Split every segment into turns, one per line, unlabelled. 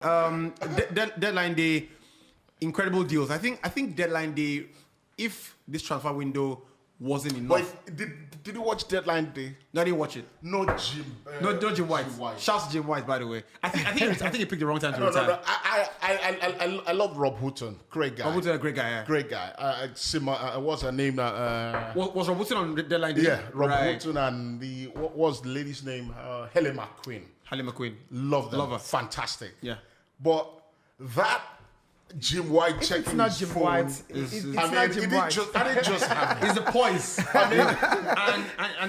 Deadline day, incredible deals. I think deadline day, if this transfer window wasn't enough.
But did you watch Deadline Day?
No, I didn't watch it.
No Jim.
No Jim White. Shouts to Jim White, by the way. I think he picked the wrong time to retire.
No. I love Rob Houghton. Great guy.
Rob Houghton, a great guy. Yeah.
Great guy. What's her name?
Was Rob Houghton on Deadline Day?
Yeah, Rob Houghton and what was the lady's name? Helen McQueen.
Helen McQueen.
Love them.
Love her.
Fantastic.
Yeah.
But that Jim White checking
it's not
his
Jim
phone.
White. It's not Jim White.
That didn't just happen.
It's the poise.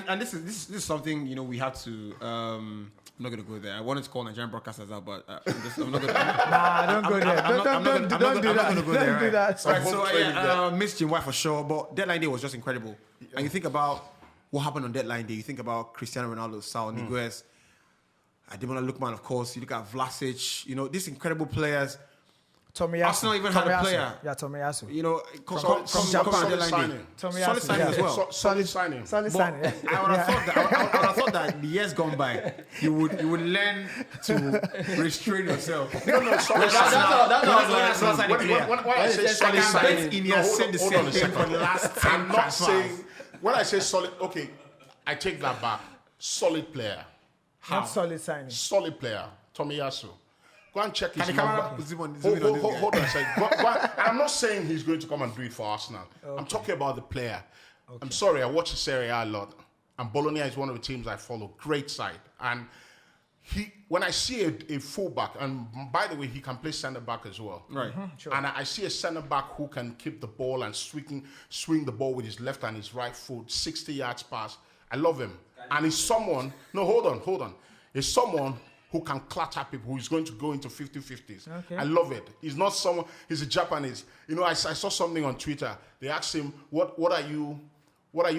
And this is something we have to. I'm not gonna go there. I wanted to call Nigerian broadcasters out, but I'm not gonna.
Nah, don't go there. Don't do that. Don't do that.
Right, so miss Jim White for sure, but Deadline Day was just incredible. Yeah. And you think about what happened on Deadline Day. You think about Cristiano Ronaldo, Saul Niguez, Ademola Lookman, of course. You look at Vlasic. These incredible players.
Tomiyasu.
Arsenal even had a player.
Yeah, Tomiyasu.
From Japan.
Solid signing.
Solid signing as well.
Solid signing.
Solid signing.
I would have thought that the years gone by, you would learn to restrain yourself.
No, solid signing. When I say solid signing, hold on a second. I'm not saying, when I say solid, okay, I take that back. Solid player.
Not solid signing.
Solid player. Tomiyasu. Go and check his
number.
Hold on a second. I'm not saying he's going to come and do it for Arsenal. Okay. I'm talking about the player. Okay. I'm sorry, I watch the Serie A lot. And Bologna is one of the teams I follow. Great side. And when I see a fullback, and by the way, he can play centre back as well.
Right.
Sure.
And I see a centre back who can keep the ball and swing the ball with his left and his right foot, 60 yards pass. I love him. And he's someone, hold on. He's someone who can clatter people, who's going to go into 50-50s.
Okay.
I love it. He's not someone, he's a Japanese. I saw something on Twitter. They asked him, what are you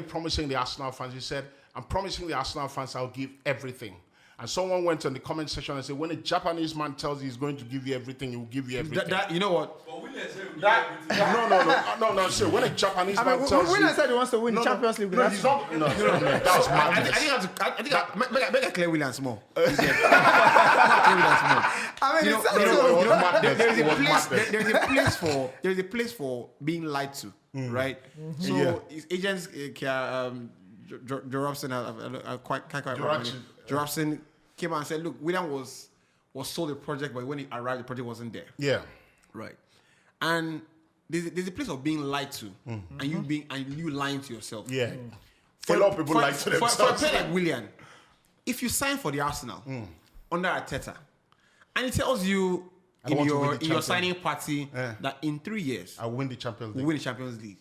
promising the Arsenal fans? He said, I'm promising the Arsenal fans I'll give everything. And someone went in the comment section and said, when a Japanese man tells you he's going to give you everything, he will give you everything.
You know what?
But Willian said he will give everything.
No. So when a Japanese man tells you...
Willian said he wants to win the Champions League.
No, he's not... No, that's madness.
I think make a clear Willian small.
I mean,
there's a place for being lied to, right? So his agents, Jorobson, I can't quite remember. Jorobson came out and said, look, Willian was sold a project, but when he arrived, the project wasn't there.
Yeah.
Right. And there's a place of being lied to, and you lying to yourself.
Yeah. A lot of people lie to themselves.
For a player like Willian, if you sign for the Arsenal under Arteta, and he tells you in your signing party that in 3 years
I'll win the Champions League.
We'll win the Champions League.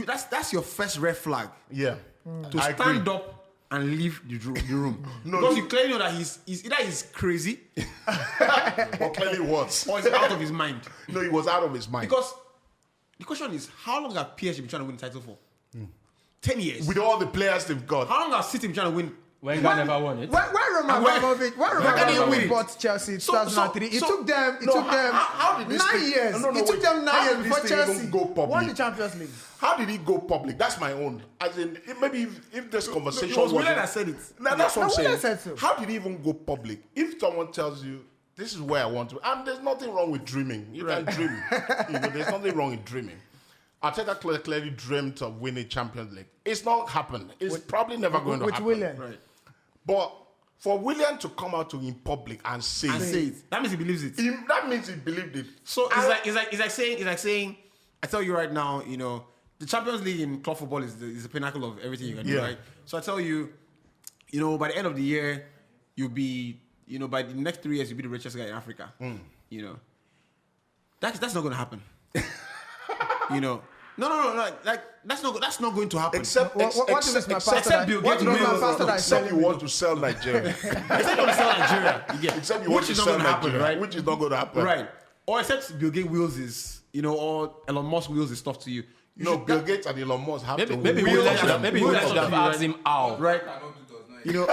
That's your first red flag.
Yeah.
To stand up and leave the room. Because you clearly know that he's crazy.
Or clearly was.
Or he's out of his mind.
No, he was out of his mind.
Because the question is, how long have PSG been trying to win the title for? 10 years.
With all the players they've got.
How long have City been trying to win?
Wenger never won it.
When Roman Abramovich bought Chelsea in 2003, it took them 9 years. It took them 9 years before Chelsea won the Champions League.
How did he go public? That's my own. As in, maybe if this conversation
was Willian that said it.
No, that's what I'm saying.
Said so.
How did he even go public? If someone tells you, this is where I want to, and there's nothing wrong with dreaming. You can dream. There's nothing wrong with dreaming. Arteta clearly dreamt of winning Champions League. It's not happened. It's probably never going to happen.
With Willian.
Right.
But for Willian to come out in public and say
it, that means he believes it.
That means he believed it.
So it's like saying, I tell you right now, the Champions League in club football is the pinnacle of everything you can do, right? So I tell you, by the end of the year, you'll be, by the next 3 years, you'll be the richest guy in Africa. That's not going to happen. No. Like that's not going to happen.
Except
Bill Gates
except you want to sell Nigeria.
Except you want to sell Nigeria.
Except you want to sell Nigeria, right? Which is not going to happen,
right? Or except Bill Gates wills his, or Elon Musk wills his stuff to you.
Bill Gates and Elon Musk have to.
Maybe we should have asked him how,
right? Just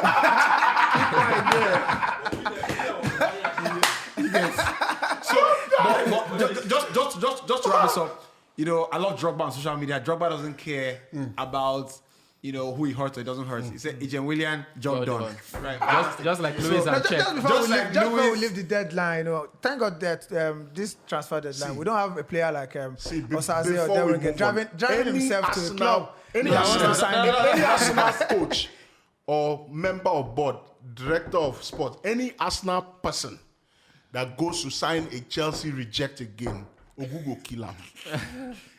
to wrap this up. I love Drogba on social media. Drogba doesn't care about who he hurts or he doesn't hurt. He said Agent Willian, John Don.
Right. Just like Louis and Czech.
Just before we leave the deadline, thank God that this transfer deadline, we don't have a player like Osaze or Derwin driving himself to the club.
Any Arsenal coach or member of board, director of sports, any Arsenal person that goes to sign a Chelsea rejected game, Ogugo kill him.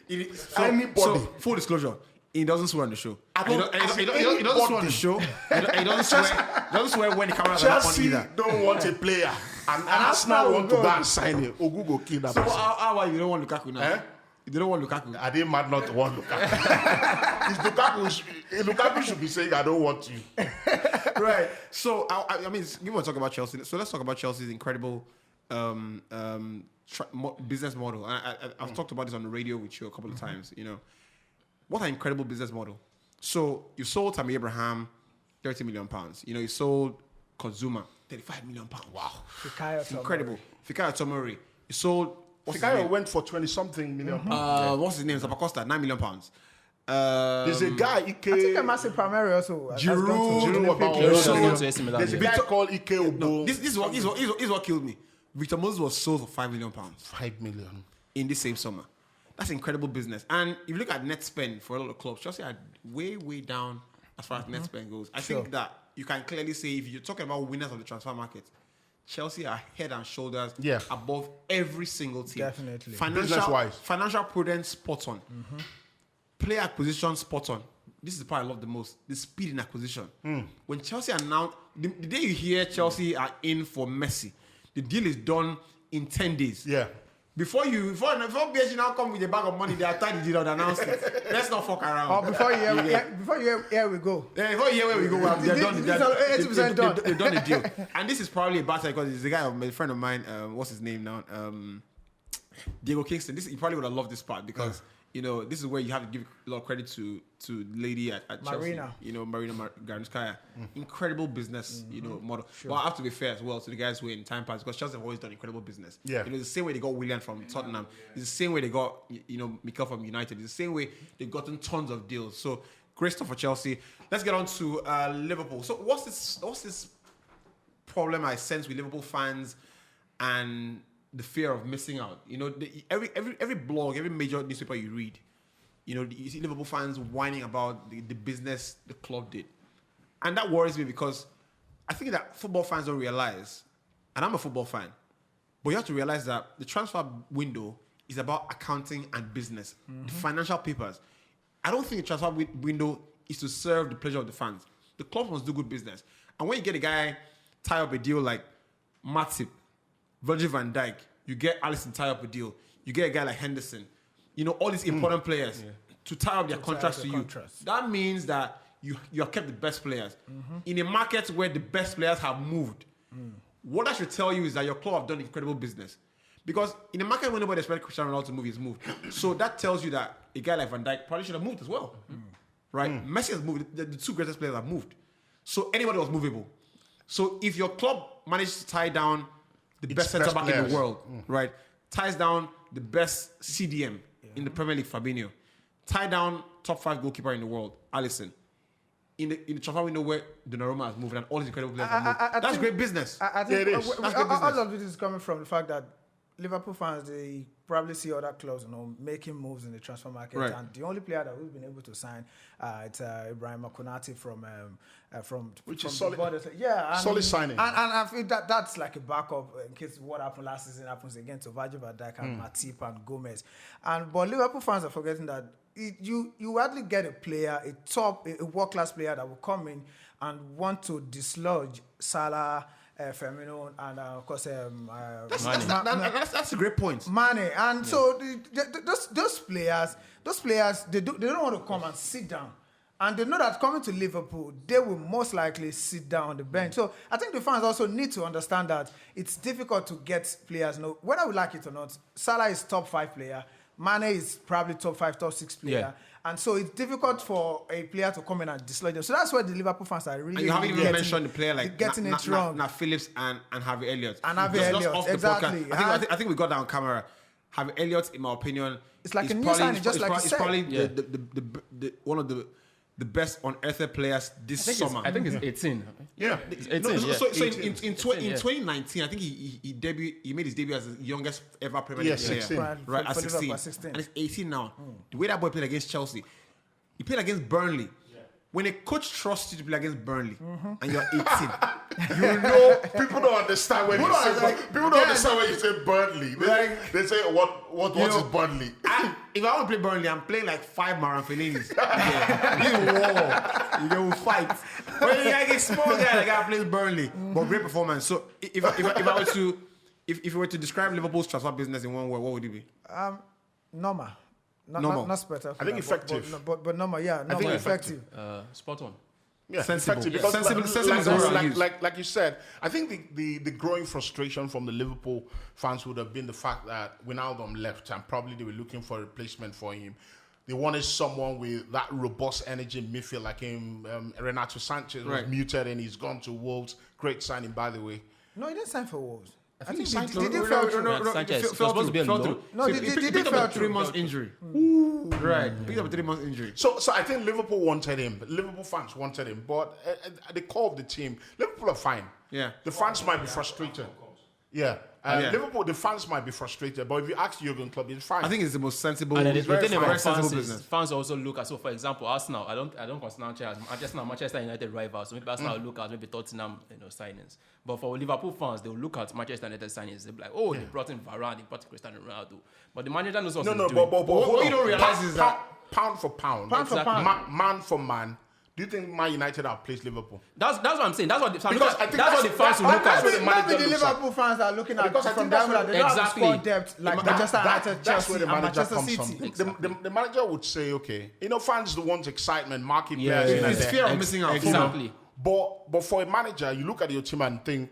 Anybody.
So, full disclosure, he doesn't swear on the show. He doesn't swear on the show. He doesn't swear when the cameras are not on either.
Chelsea don't want a player, and Arsenal want to go and sign it. Ogugo kill that
So
person.
how are you don't want Lukaku now?
Eh?
You don't want Lukaku.
I didn't mad not to want Lukaku. Lukaku should be saying, I don't want you.
Right. So, I mean, you want to talk about Chelsea. So let's talk about Chelsea's incredible business model. I've talked about this on the radio with you a couple of times. What an incredible business model. So you sold Tammy Abraham, £30 million. You sold Konzuma, £35 million. Wow. Incredible. Fikayo Tomori. You sold...
Fikayo went for 20-something million.
What's his name? Zapacosta, £9 million.
There's a guy, Ike...
I think a massive primary also.
There's a guy called Ike Obo.
This is what killed me. Victor Moses was sold for £5 million.
5 million.
In this same summer. That's incredible business. And if you look at net spend for a lot of clubs, Chelsea are way, way down as far as net spend goes. I think that you can clearly say, if you're talking about winners of the transfer market, Chelsea are head and shoulders above every single team.
Definitely.
Financial prudence, spot on. Player acquisition, spot on. This is the part I love the most. The speed in acquisition. When Chelsea announced, the day you hear Chelsea are in for Messi, the deal is done in 10 days.
Yeah.
Before PSG now come with a bag of money, they are tied the deal and announced it. Let's not fuck around.
Or before you hear here we go.
Yeah, before you hear where we go, they're done. They've done the deal. And this is probably a bad side because it's a guy, a friend of mine, what's his name now? Diego Kingston. You probably would have loved this part because this is where you have to give a lot of credit to the lady at
Marina.
Chelsea. Marina Garnskaya. Incredible business, model. Sure. But I have to be fair as well to the guys who are in time pass because Chelsea have always done incredible business.
Yeah.
It's the same way they got Willian from Tottenham. It's the same way they got, Mikel from United. It's the same way they've gotten tons of deals. So great stuff for Chelsea. Let's get on to Liverpool. So what's this problem I sense with Liverpool fans and the fear of missing out? Every blog, every major newspaper you read, you see Liverpool fans whining about the business the club did. And that worries me because I think that football fans don't realize, and I'm a football fan, but you have to realize that the transfer window is about accounting and business, the financial papers. I don't think the transfer window is to serve the pleasure of the fans. The club must do good business. And when you get a guy tie up a deal like Matip, Virgil van Dijk, you get Alisson tie up a deal, you get a guy like Henderson, all these important players to tie up their contracts to you. That means that you have kept the best players. In a market where the best players have moved, what that should tell you is that your club have done incredible business. Because in a market where nobody expects Cristiano Ronaldo to move, he's moved. So that tells you that a guy like Van Dijk probably should have moved as well. Right? Messi has moved. The two greatest players have moved. So anybody was movable. So if your club managed to tie down the best centre back in the world, right? Ties down the best CDM in the Premier League, Fabinho. Tie down top 5 goalkeeper in the world, Alisson. In the transfer window where Donnarumma has moved and all these incredible players have moved. That's great business.
I think
it is. That's great business.
All of it is coming from the fact that Liverpool fans, they probably see other clubs, making moves in the transfer market.
Right.
And the only player that we've been able to sign, it's Ibrahim Konate from
solid.
Yeah,
solid signing.
And I think that's like a backup in case what happened last season happens again to Virgil van Dijk and Matip and Gomez. But Liverpool fans are forgetting that you hardly get a player, a world-class player that will come in and want to dislodge Salah, Firmino, and of course
that's a great point.
Mane, and so those players, they don't want to come and sit down, and they know that coming to Liverpool, they will most likely sit down on the bench. So I think the fans also need to understand that it's difficult to get players. Whether we like it or not, Salah is top 5 player. Mane is probably top 5, top 6 player. Yeah. And so it's difficult for a player to come in and dislodge them. So that's why the Liverpool fans are really.
And you haven't even mentioned the player like
getting it wrong.
Now Phillips and Harvey Elliott.
And Harvey Elliott, exactly.
I think we got that on camera. Harvey Elliott, in my opinion,
it's like a new signing, just like you said.
It's probably one of the the best unearthed players this summer.
I think it's 18.
Yeah.
It's 18,
No,
yeah.
so in
18,
2019, I think he made his debut as the youngest ever Premier League player,
16.
right?
For
At 16.
Liverpool at 16.
And it's 18 now. The way that boy played against Chelsea, he played against Burnley. When a coach trusts you to play against Burnley and you're 18,
You know, people don't understand when you say people don't understand when you say Burnley. They say what is Burnley?
If I want to play Burnley, I'm playing like 5 Maran Fellinis. Yeah. You will fight. When you like a small guy, the guy plays Burnley, but great performance. So if you were to describe Liverpool's transfer business in one word, what would it be?
Normal.
Normal.
Not spectacular.
I think effective.
But normal, yeah. Normal, effective.
Spot on.
Yeah,
Sensible.
effective. Because
Sensible is the word I use.
like you said, I think the growing frustration from the Liverpool fans would have been the fact that Wijnaldum left and probably they were looking for a replacement for him. They wanted someone with that robust energy in midfield like him. Renato Sanchez was muted and he's gone to Wolves. Great signing, by the way.
No, he didn't sign for Wolves. I
think
think
he signed
he did fell through.
Sanchez was
fell
supposed to be a
fell
loan.
through.
No,
So
he
he
did
picked up
fell
a 3
through.
months injury. Right. Picked up a 3 months injury.
So I think Liverpool wanted him. Liverpool fans wanted him. But at the core of the team, Liverpool are fine.
Yeah.
The fans might be frustrated. Yeah. Liverpool, the fans might be frustrated. But if you ask Jurgen Klopp, it's fine.
I think it's the most sensible.
And then the
very
thing about
very sensible
fans is
business.
fans also look at, so for example, Arsenal, I don't consider Manchester United rivals. So maybe Arsenal will look at maybe Tottenham signings. But for Liverpool fans, they'll look at Manchester United signings. They'll be like, they brought in Varane, they brought in Cristiano Ronaldo. But the manager knows what he's doing.
but
what you don't realize is that
pound for pound,
Pound for pound.
man for man. Do you think Man United outplays Liverpool?
That's what I'm saying. That's what the fans
Because I think
that's what the fans will look
that's
at.
what the manager
Maybe the
looks at.
Liverpool fans are looking at
Because I
from
think that's
down
what-
they don't have the
Exactly.
squad depth like Manchester United,
That's
Chelsea,
where the
and
manager
Manchester
comes
City.
from. The manager would say, okay, fans the ones excitement, marking players in and
it's
there.
fear of missing out.
Exactly.
But for a manager, you look at your team and think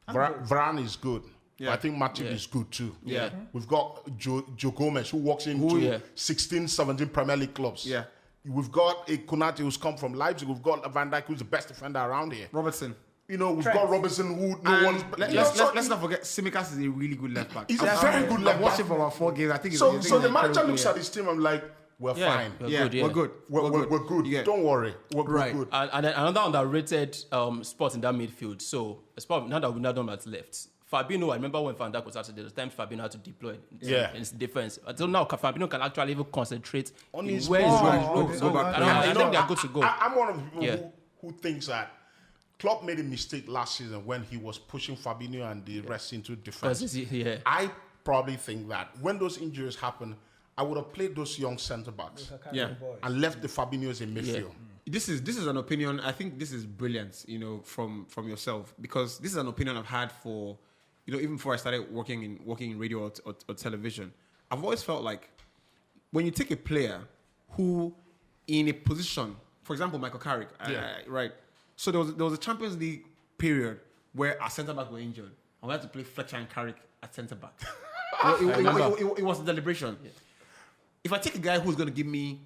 Varane is good.
Yeah.
But I think Matip is good too.
Yeah.
We've got Joe Gomez who walks into 16, 17 Premier League clubs.
Yeah.
We've got a Konate who's come from Leipzig. We've got Van Dijk who's the best defender around here.
Robertson.
We've got Robertson who no one's.
Let's not forget Tsimikas is a really good left back.
He's a very good left
I've watched
back.
him for about 4 games. I think
So
he's
the manager
incredible
looks
player.
at his team and like, we're fine.
We're good.
We're good.
We're good.
Yeah.
Don't worry. We're
Right.
good.
And then another underrated spot in that midfield. So, spot now that Wijnaldum has left, Fabinho, I remember when Van Dijk was out there, the time Fabinho had to deploy in his defense. Until now, Fabinho can actually even concentrate
On his
where
ball.
he's
Oh,
going.
oh,
I
oh,
think they're good to go.
I'm one of the people
Yeah.
who thinks that Klopp made a mistake last season when he was pushing Fabinho and the rest into defense.
Yeah.
I probably think that when those injuries happen, I would have played those young centre backs
Yeah.
and left the Fabinhos in midfield.
This is an opinion. I think this is brilliant, from yourself, because this is an opinion I've had for, even before I started working in radio or television. I've always felt like when you take a player who, in a position, for example, Michael Carrick, right? So there was a Champions League period where our centre back were injured, and we had to play Fletcher and Carrick at centre back. It was a deliberation. Yeah. If I take a guy who's going to give me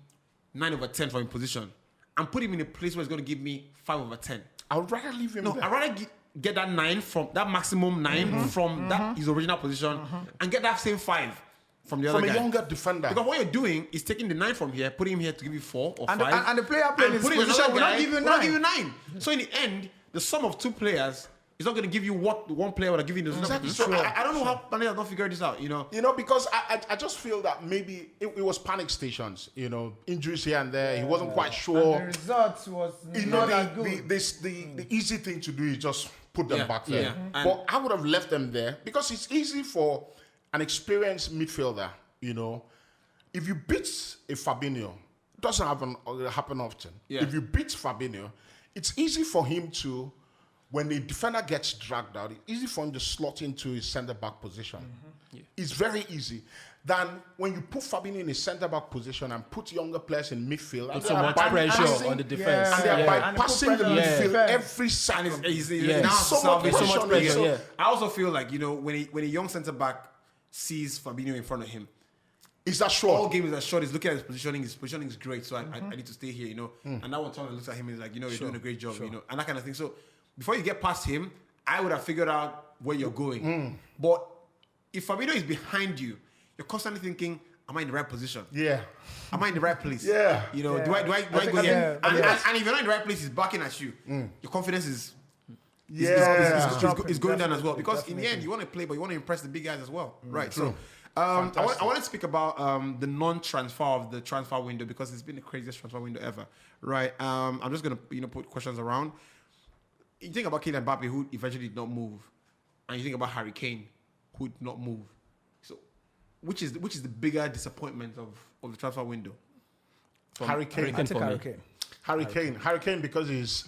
9 over 10 from a position and put him in a place where he's going to give me 5 over 10,
I would rather leave him there.
I'd rather get that 9 from that maximum 9 from that his original position and get that same 5 from the other guy.
From a younger defender.
Because what you're doing is taking the 9 from here, putting him here to give you 4 or 5.
And the player playing in his
putting
position
another
will not
guy
give you
will not
9.
give you 9. So in the end, the sum of 2 players is not going to give you what the one player would have given you.
Exactly.
So I don't know how managers don't figure this out,
Because I just feel that maybe it was panic stations, injuries here and there. He wasn't quite sure.
And the result was not that good.
The easy thing to do is just put them back there.
Yeah.
But I would have left them there because it's easy for an experienced midfielder, If you beat a Fabinho, it doesn't happen often.
Yeah.
If you beat Fabinho, it's easy for him to, when the defender gets dragged out, it's easy for him to slot into his centre-back position.
Yeah.
It's very easy. Than when you put Fabinho in a centre-back position and put younger players in midfield.
Put so much pressure on the defense.
And they're
And
bypassing the
put pressure
midfield
on the defense.
every second.
And he's
Yeah.
now
So
salvage
much
so much
pressure,
pressure.
yeah.
I also feel like, when a young centre back sees Fabinho in front of him,
Is that
all
short?
game is that short. He's looking at his positioning. His positioning is great, so I need to stay here, And that one time looks at him and is like, you're doing a great job, and that kind of thing. So before you get past him, I would have figured out where you're going. But if Fabinho is behind you, you're constantly thinking, am I in the right position?
Yeah.
Am I in the right place?
Yeah.
You know,
Yeah.
do I go
think-
here?
yeah,
And,
yeah.
and if you're not in the right place, it's barking at you. Your confidence is
Yeah.
is going down as well.
Definitely,
Because in the end, you want to play, but you want to impress the big guys as well. Right.
True.
So I want to speak about the non-transfer of the transfer window because it's been the craziest transfer window ever. Right. I'm just going to put questions around. You think about Kane and Mbappe, who eventually did not move, and you think about Harry Kane, who did not move. So, which is the bigger disappointment of the transfer window?
Harry Kane.
I think Harry Kane.
Harry Kane, because he's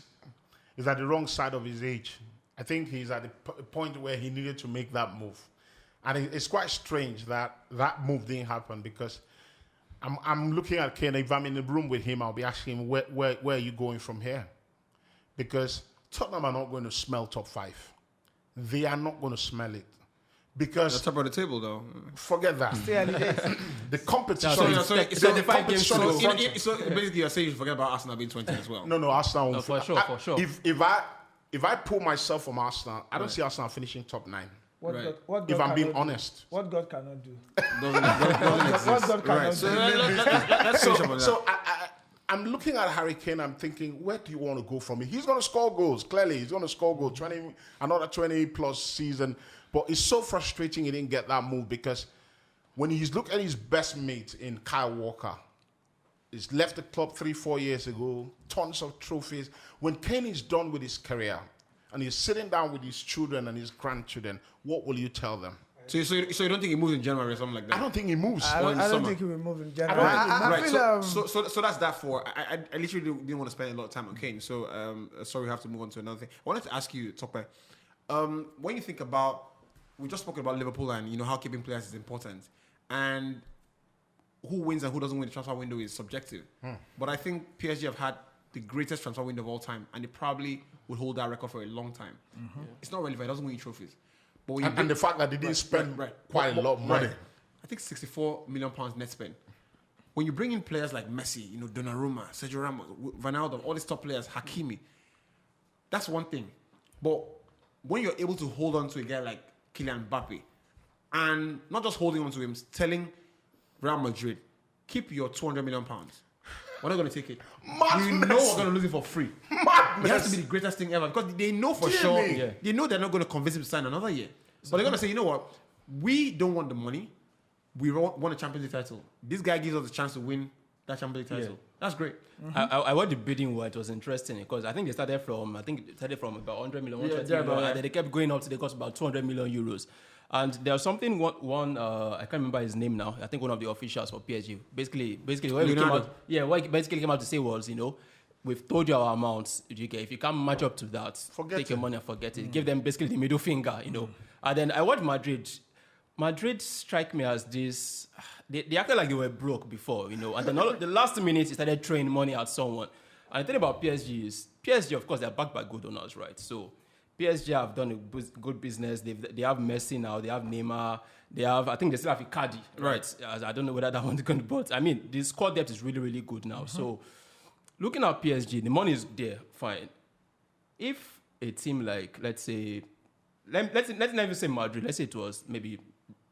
at the wrong side of his age. I think he's at the point where he needed to make that move. And it's quite strange that move didn't happen because I'm looking at Kane. If I'm in the room with him, I'll be asking him, where are you going from here? Because Tottenham are not going to smell top 5. They are not going to smell it. Because
Top of the table, though.
forget that. The competition.
So basically, you're saying you forget about Arsenal being 20 as well.
No, Arsenal.
No, for sure.
If I pull myself from Arsenal, I don't see Arsenal finishing top 9.
What
Right.
God, what God
If I'm being
cannot do.
honest.
What God cannot do.
Doesn't exist.
What God cannot
Right.
do.
So let's finish up on that.
So I'm looking at Harry Kane. I'm thinking, where do you want to go from here? He's going to score goals. Clearly, he's going to score goals. Another 20-plus season. But it's so frustrating he didn't get that move because when he's looked at his best mate in Kyle Walker, he's left the club 3-4 years ago, tons of trophies. When Kane is done with his career and he's sitting down with his children and his grandchildren, what will you tell them?
So you don't think he moves in January or something like that?
I don't think he moves.
I
in the
don't
summer.
think he will move in general.
I don't think
I
Right.
feel
So that's that for. I literally didn't want to spend a lot of time on Kane. So sorry, we have to move on to another thing. I wanted to ask you, Tope, when you think about, we just spoke about Liverpool and how keeping players is important, and who wins and who doesn't win the transfer window is subjective. But I think PSG have had the greatest transfer window of all time, and they probably would hold that record for a long time. It's not relevant; it doesn't win you trophies. But when you
And the fact that they didn't spend quite a lot of money.
Right. I think £64 million net spend. When you bring in players like Messi, Donnarumma, Sergio Ramos, Ronaldo, all these top players, Hakimi, that's one thing. But when you're able to hold on to a guy like Kylian Mbappe, and not just holding on to him, telling Real Madrid, keep your £200 million. We're not going to take it.
Madness.
We know we're going to lose it for free.
Madness.
It has to be the greatest thing ever because they know for
Dear
sure.
me.
Yeah.
They know they're not going to convince him to sign another year. But they're going to say, you know what? We don't want the money. We want a Champions League title. This guy gives us a chance to win that Champions League title.
Yeah.
That's great.
I watched the bidding war. It was interesting because I think they started from about 100 million, 120
Yeah,
million,
yeah.
and then they kept going up to they cost about 200 million euros. And there was something I can't remember his name now. I think one of the officials for PSG basically what he came
Leonardo.
out, what he basically came out to say was, we've told you our amounts. If you can't match up to that,
Forget
take your
it.
money and forget it. Give them basically the middle finger, And then I watched Madrid. Madrid strike me as this. They acted like they were broke before, And then the last minute, they started throwing money at someone. And the thing about PSG is, PSG, of course, they're backed by good owners, right? So PSG have done a good business. They have Messi now. They have Neymar. I think they still have Icardi, right? I don't know whether that one's going to, but I mean, the squad depth is really, really good now. So looking at PSG, the money is there, fine. If a team like, let's say, let's not even say Madrid, let's say it was maybe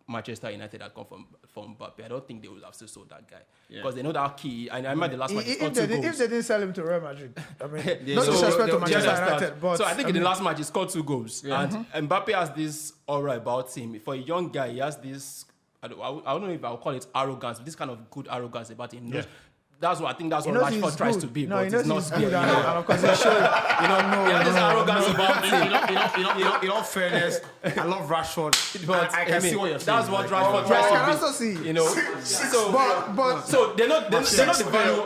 Manchester United that come from Mbappe, I don't think they would have still sold that guy because they know that key. And I remember the last match, he scored 2 goals.
if they didn't sell him to Real Madrid, I mean,
Yeah,
no
so
disrespect to
the
Manchester
other
United,
stars.
but
So I think in the last match he scored 2 goals, and Mbappe has this aura about him. For a young guy, he has this. I don't know if I'll call it arrogance, but this kind of good arrogance about him.
Yeah.
That's what I think. That's
he
what
knows he's
Rashford tries
good.
to be,
No,
but
he knows
it's not.
he's good,
Yeah,
and of course he showed.
he has this arrogance about him.
In all fairness, I love Rashford.
But
I can see what you're saying.
That's what
Like,
Rashford
I
tries
can
to
also see.
be. So
But
So they're not the value.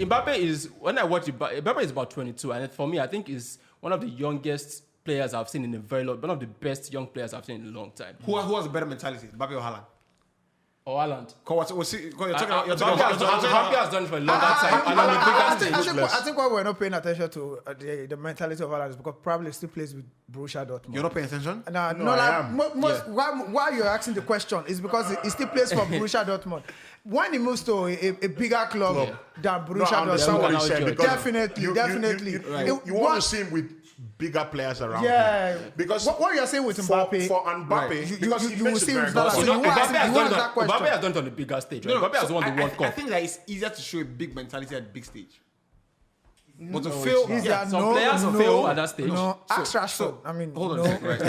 Mbappe is, when I watch Mbappe is about 22, and for me, I think is one of the youngest players I've seen in a very long, one of the best young players I've seen in a long time.
who has a better mentality, Mbappe or Haaland?
Or Haaland. Mbappe has done it for a longer time, and on the bigger stage.
I think why we're not paying attention to the mentality of Haaland is because probably still plays with Borussia Dortmund.
You're not paying attention?
No,
I am.
why you're asking the question is because he still plays for Borussia Dortmund. When he moves to a bigger club than Borussia
I understand what
Dortmund,
he's saying, because
definitely.
You want to see him with bigger players around
Yeah.
him. Because
what you're saying with Mbappe,
for Mbappe, because he
will
makes it
see
very
it's not
good.
like- So you
Mbappe
ask that question.
has done it on the bigger stage. Right?
No,
Mbappe has
so
won the World
I
Cup.
think that it's easier to show a big mentality at big stage. But to
No,
fail,
it's not.
Yeah,
some players will fail at that stage.
No, ask Rashford. I mean,
hold on
no.
a second, right?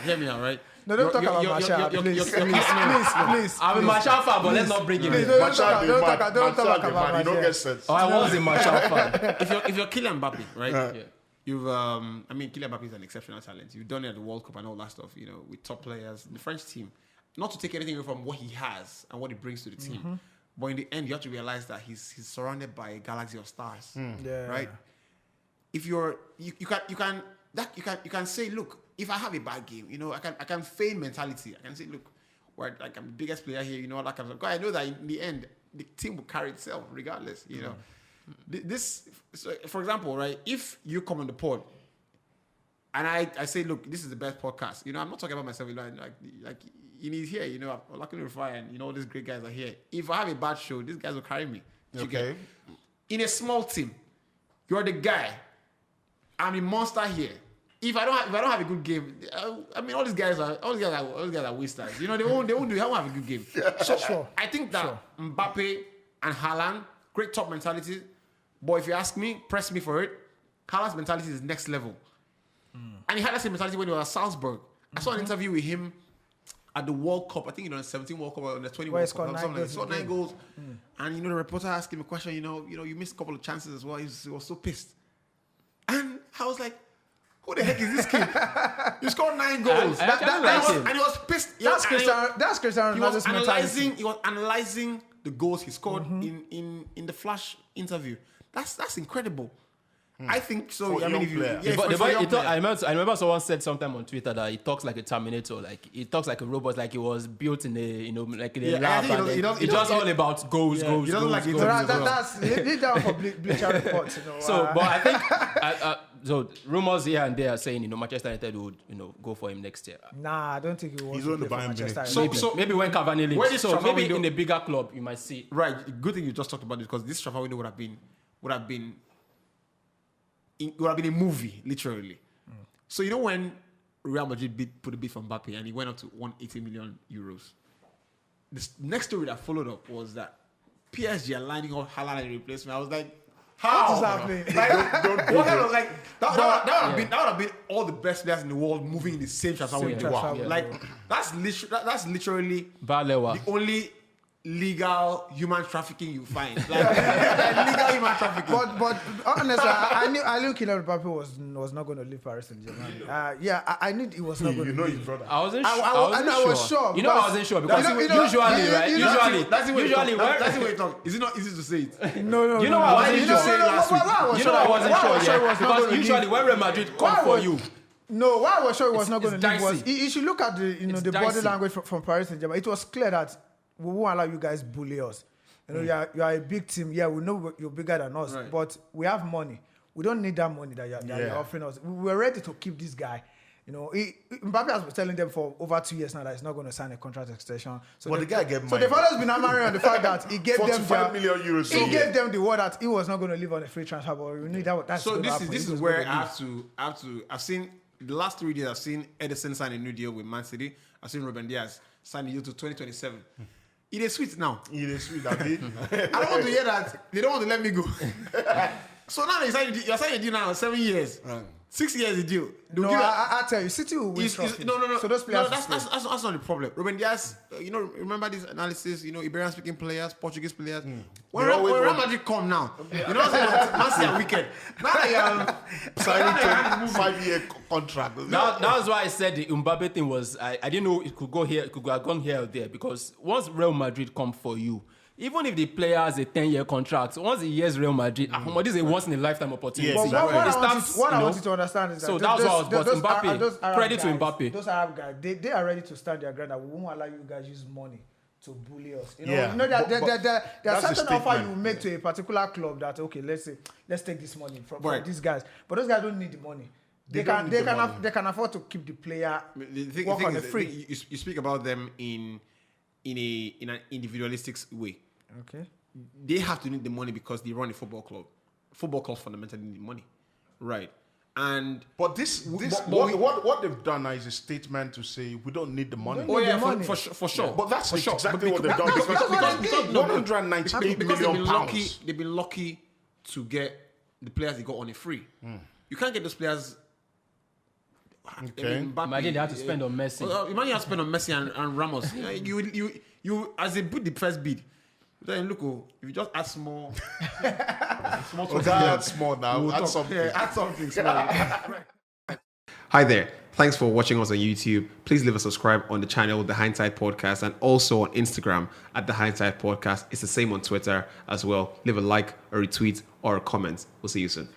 Hear me out, right?
No, don't talk about Martial, please. Please.
I'm a Martial fan, but let's not bring him
Please,
in.
don't talk about
You don't
Martial.
get sense.
Oh, I was a Martial fan.
If you're Kylian Mbappe, right?
Yeah.
You've I mean Kylian Mbappe is an exceptional talent. You've done it at the World Cup and all that stuff, with top players. The French team, not to take anything away from what he has and what he brings to the team, but in the end you have to realize that he's surrounded by a galaxy of stars.
Yeah.
Right? If you can say, look, if I have a bad game, I can feign mentality. I can say, look, I'm the biggest player here, all that kind of stuff. Because I know that in the end the team will carry itself regardless, This, so for example, right? If you come on the pod and I say, look, this is the best podcast. I'm not talking about myself. Like he's here. I'm luckily Rufai and all these great guys are here. If I have a bad show, these guys will carry me.
Okay.
In a small team, you're the guy. I'm a monster here. If I don't have a good game, I mean, all these guys are wasters. They won't have a good game. So
Sure.
I think that Mbappe and Haaland, great top mentality. But if you ask me, press me for it, Haaland's mentality is next level. And he had that same mentality when he was at Salzburg. I saw an interview with him at the World Cup. I think on the 17 World Cup or on the 20
Where
World
he scored
Cup. He scored 9 goals. And the reporter asked him a question. You missed a couple of chances as well. He was so pissed. And I was like, who the heck is this kid? You scored 9 goals.
I actually like him.
And he was pissed.
That's Cristiano
He was
Ronaldo's mentality.
analyzing the goals he scored in the flash interview. That's incredible. I think so.
For
I
a
mean,
young
if you,
player.
yeah,
But
for a young player.
I remember someone said sometime on Twitter that he talks like a Terminator, like he talks like a robot, like he was built in a like in a
Yeah, I
lab,
think
and
he does-
it's just all about goals.
he doesn't like
So
interviews as well.
that's lead down for Bleacher Reports.
So, but I think so. Rumors here and there are saying Manchester United would go for him next year.
Nah, I don't think he wants
He's
to
on the
play for
Bayern
Manchester
Munich.
United.
Maybe when Cavani
where
leaves.
this
So
transfer
maybe
window-
in a bigger club you might see.
Right. Good thing you just talked about this because this transfer window would have been a movie, literally. So when Real Madrid put a bid for Mbappe and he went up to 180 million euros, the next story that followed up was that PSG are lining up Haaland as a replacement. I was like, how?
What is happening?
What kind of that would have been all the best players in the world moving in the same transfer window.
transfer window.
Like that's literally
Balewa.
the only legal human trafficking you find. Like legal human trafficking.
But honestly, I knew Kylian Mbappe was not going to leave Paris Saint-Germain. I knew he was not going to
his
leave.
brother.
I wasn't
I was sure.
I
because-
wasn't sure because
You know-
usually, right?
you know-
Usually,
That's the way
usually,
that's the way you talk. Is it not easy to say it?
No.
You know what I
Why
wasn't
did you
sure?
say last week?
You know I wasn't sure yet because usually when Real Madrid come for you,
No, why I was sure he was not going
it's
to leave was
dicey.
you should look at the body
dicey.
language from Paris Saint-Germain. It was clear that we won't allow you guys bully us. You are a big team. Yeah, we know you're bigger than us,
Right.
but we have money. We don't need that money that you're offering us. We're ready to keep this guy. Mbappe has been telling them for over 2 years now that he's not going to sign a contract extension. So
But the guy get
So
money.
they've always been hammering on the fact that he gave them
45 million euros a
He
year.
gave them the word that he was not going to leave on a free transfer. But we knew that's
So
gonna
this
happen.
is
He was
where
gonna
I have to. I've seen the last 3 days. I've seen Edison sign a new deal with Man City. I've seen Ruben Diaz sign a deal to 2027. It is sweet now.
He is sweet, David.
I don't want to hear that. They don't want to let me go. So now you're signing a deal now 7 years. 6 years a deal. They'll
No,
give you-
I tell you, City will win.
no.
So those players.
No, that's not the problem. Ruben Diaz, remember this analysis, Iberian speaking players, Portuguese players. When
They always
Real
want-
Madrid come now, what I'm saying? Man City are wicked. Now they
Signing 5-year contract.
that's why I said the Mbappe thing was I didn't know it could go here, it could have gone here or there because once Real Madrid come for you, even if the player has a 10-year contract, once he hears Real Madrid, this is a once in a lifetime opportunity.
Yes,
But what
It
I
starts,
want you to understand is that
so that's what I was. But
those
Mbappe,
Arab
credit to
guys,
Mbappe.
Those Arab guys, they are ready to stand their ground that we won't allow you guys use money to bully us.
Yeah,
there
but
are
that's a
certain offer
statement.
you make to a particular club that let's take this money from
Right.
these guys, but those guys don't need the money.
They don't need the money.
They can afford to keep the player
The thing
work on the
is,
free.
you speak about them in an individualistic way.
Okay.
They have to need the money because they run a football club. Football clubs fundamentally need money, right? And
But what they've done now is a statement to say we don't need the money.
oh yeah,
the money.
for sure.
But that's
for sure.
exactly
But
what they've done. Because
no,
198
because
million pounds.
they've been lucky to get the players they got on a free. You can't get those players.
Okay.
Mbappe,
Imagine they had to spend on Messi.
Imagine you have to spend on Messi and Ramos. You as they put the first bid. Then look, if you just add small,
That's small now.
we'll
Add
talk.
something.
Yeah, add something small. Hi there. Thanks for watching us on YouTube. Please leave a subscribe on the channel, The Hindsight Podcast, and also on Instagram at The Hindsight Podcast. It's the same on Twitter as well. Leave a like, a retweet, or a comment. We'll see you soon.